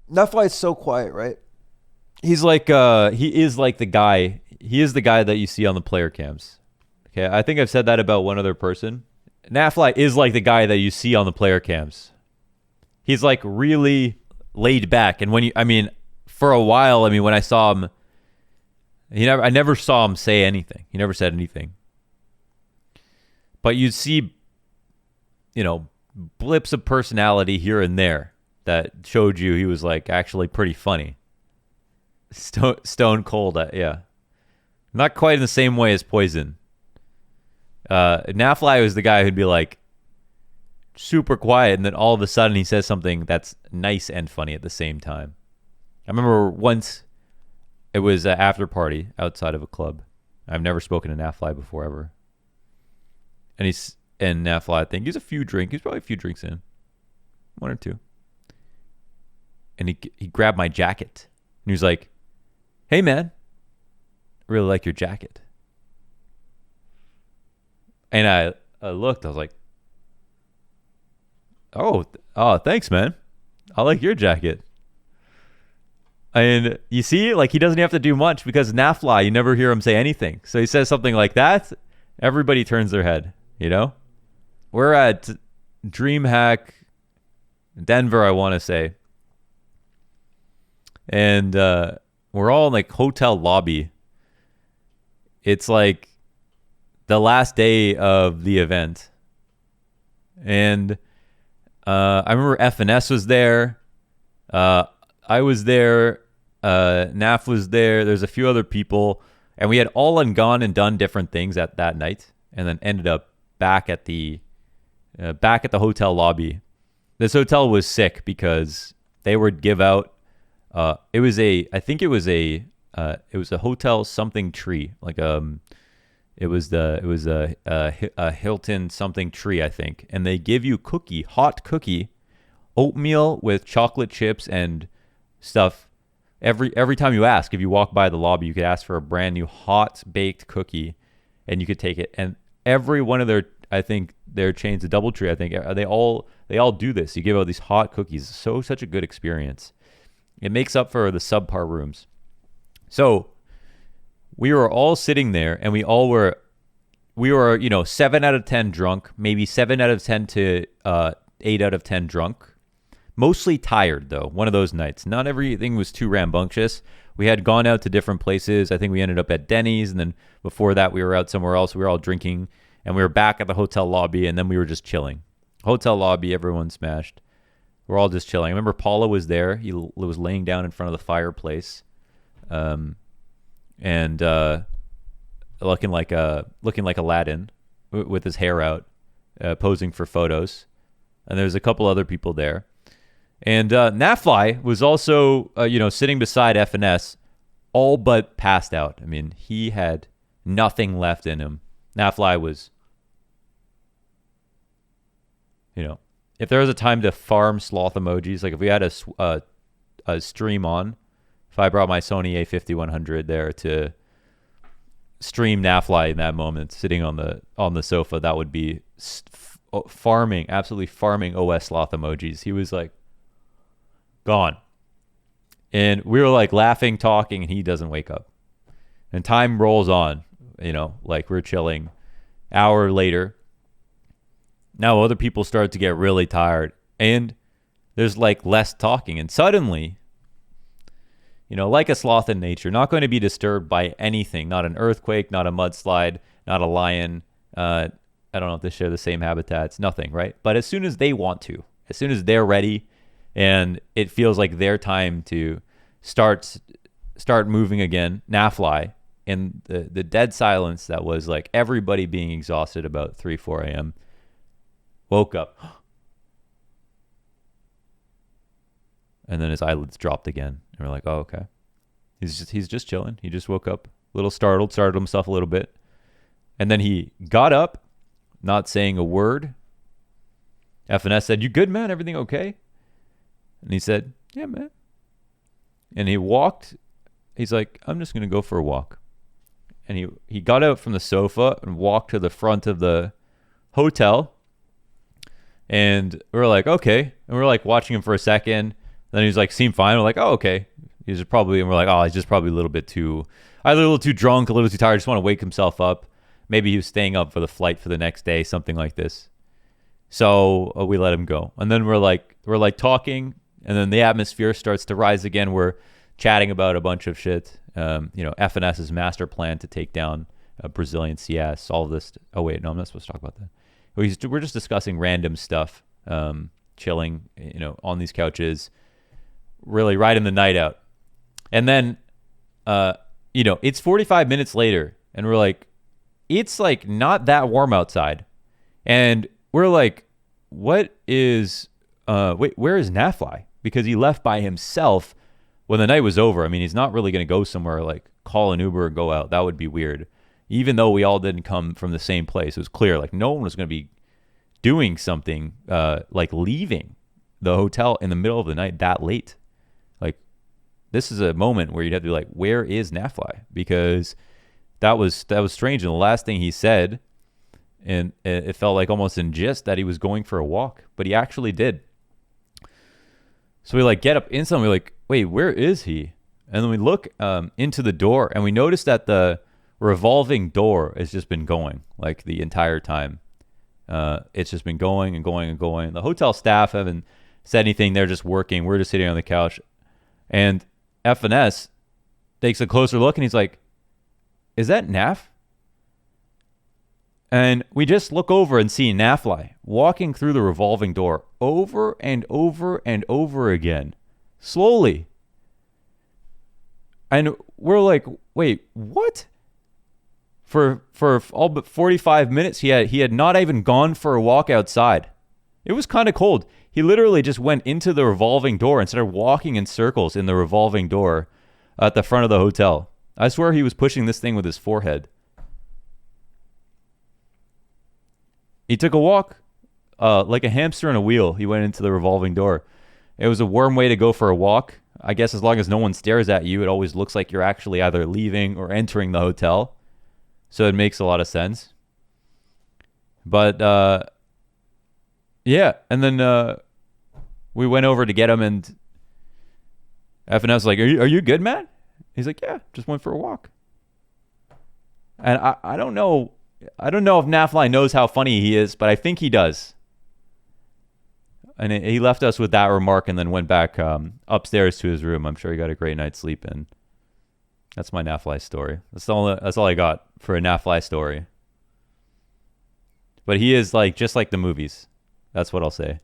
That fly's so quiet, right? He's like he is like the guy. He is the guy that you see on the player cams. Okay, I think I've said that about one other person. Nafly is like the guy that you see on the player cams. He's like really laid back, and when you, I mean, for a while, I mean, when I saw him, I never saw him say anything. He never said anything. But you'd see, blips of personality here and there that showed you he was like actually pretty funny. Stone cold, yeah. Not quite in the same way as Poison. Nafly was the guy who'd be like super quiet, and then all of a sudden he says something that's nice and funny at the same time. I remember once it was an after party outside of a club. I've never spoken to Nafly before ever. And Nafly, I think he's probably a few drinks in. One or two. And he grabbed my jacket. And he was like, "Hey man, I really like your jacket." And I looked, I was like, oh, thanks, man. I like your jacket. And you see, like, he doesn't have to do much because Nafly, you never hear him say anything. So he says something like that, everybody turns their head, We're at DreamHack Denver, I want to say. And we're all in, like, hotel lobby. It's, like, the last day of the event. And I remember FNS was there. I was there. NAF was there. There's a few other people. And we had all gone and done different things at that night. And then ended up back at the hotel lobby. This hotel was sick because they would give out. It was a hotel something tree, like it was a Hilton something tree, I think, and they give you hot cookie, oatmeal with chocolate chips and stuff. Every time you ask, if you walk by the lobby, you could ask for a brand new hot baked cookie, and you could take it. And every one of their chains, the DoubleTree, I think they all do this. You give out these hot cookies. Such a good experience. It makes up for the subpar rooms. So we were all sitting there, and we were 7 out of 10 drunk, maybe 7 out of 10 to 8 out of 10 drunk. Mostly tired, though, one of those nights. Not everything was too rambunctious. We had gone out to different places. I think we ended up at Denny's, and then before that we were out somewhere else. We were all drinking, and we were back at the hotel lobby, and then we were just chilling. Hotel lobby, everyone smashed. We're all just chilling. I remember Paula was there. He was laying down in front of the fireplace. And looking like Aladdin with his hair out, posing for photos. And there's a couple other people there. And Nafly was also, sitting beside FNS, all but passed out. I mean, he had nothing left in him. Nafly was, if there was a time to farm sloth emojis, like if we had a stream on, if I brought my Sony A5100 there to stream Nafly in that moment, sitting on the sofa, that would be absolutely farming OS sloth emojis. He was like gone, and we were like laughing, talking, and he doesn't wake up. And time rolls on, like we're chilling. Hour later, now other people start to get really tired, and there's like less talking, and suddenly, like a sloth in nature, not going to be disturbed by anything, not an earthquake, not a mudslide, not a lion. I don't know if they share the same habitats, nothing, right? But as soon as they want to, as soon as they're ready and it feels like their time to start moving again, Nafly, in the dead silence that was like everybody being exhausted about 4 a.m., woke up. And then his eyelids dropped again. And we're like, oh, okay. He's just chilling. He just woke up, a little startled himself a little bit. And then he got up, not saying a word. FNS said, "You good, man? Everything okay?" And he said, "Yeah, man." And he walked. He's like, "I'm just going to go for a walk." And he got out from the sofa and walked to the front of the hotel. And we're like, okay. And we're like watching him for a second. Then he's like, seemed fine. We're like, oh, okay. He's probably, and we're like, oh, he's just probably a little too drunk, a little too tired. Just want to wake himself up. Maybe he was staying up for the flight for the next day, something like this. So we let him go. And then we're like talking, and then the atmosphere starts to rise again. We're chatting about a bunch of shit. FNS's master plan to take down Brazilian CS, all of this. Oh, wait, no, I'm not supposed to talk about that. We're just discussing random stuff, chilling, on these couches, really riding the night out. And then, it's 45 minutes later, and we're like, it's like not that warm outside. And we're like, where is NAF? Because he left by himself when the night was over. I mean, he's not really going to go somewhere like call an Uber and go out. That would be weird. Even though we all didn't come from the same place, it was clear like no one was going to be doing something like leaving the hotel in the middle of the night that late. Like, this is a moment where you'd have to be like, where is NAF? Because that was strange. And the last thing he said, and it felt like almost in jest that he was going for a walk, but he actually did. So we like get up instantly. We're like, wait, where is he? And then we look into the door, and we notice that the revolving door has just been going like the entire time. It's just been going and going and going. The hotel staff haven't said anything. They're just working. We're just sitting on the couch. And FNS takes a closer look, and he's like, is that NAF? And we just look over and see NAF walking through the revolving door over and over and over again, slowly. And we're like, wait, what? For all but 45 minutes, he had not even gone for a walk outside. It was kind of cold. He literally just went into the revolving door and started walking in circles in the revolving door at the front of the hotel. I swear he was pushing this thing with his forehead. He took a walk like a hamster in a wheel. He went into the revolving door. It was a warm way to go for a walk. I guess as long as no one stares at you, it always looks like you're actually either leaving or entering the hotel. So it makes a lot of sense. But, yeah. And then we went over to get him, and FNS was like, are you good, man? He's like, yeah, just went for a walk. And I don't know. I don't know if NAF knows how funny he is, but I think he does. And he left us with that remark and then went back upstairs to his room. I'm sure he got a great night's sleep in. That's my NAF story. That's all I got for a NAF story. But he is like just like the movies. That's what I'll say.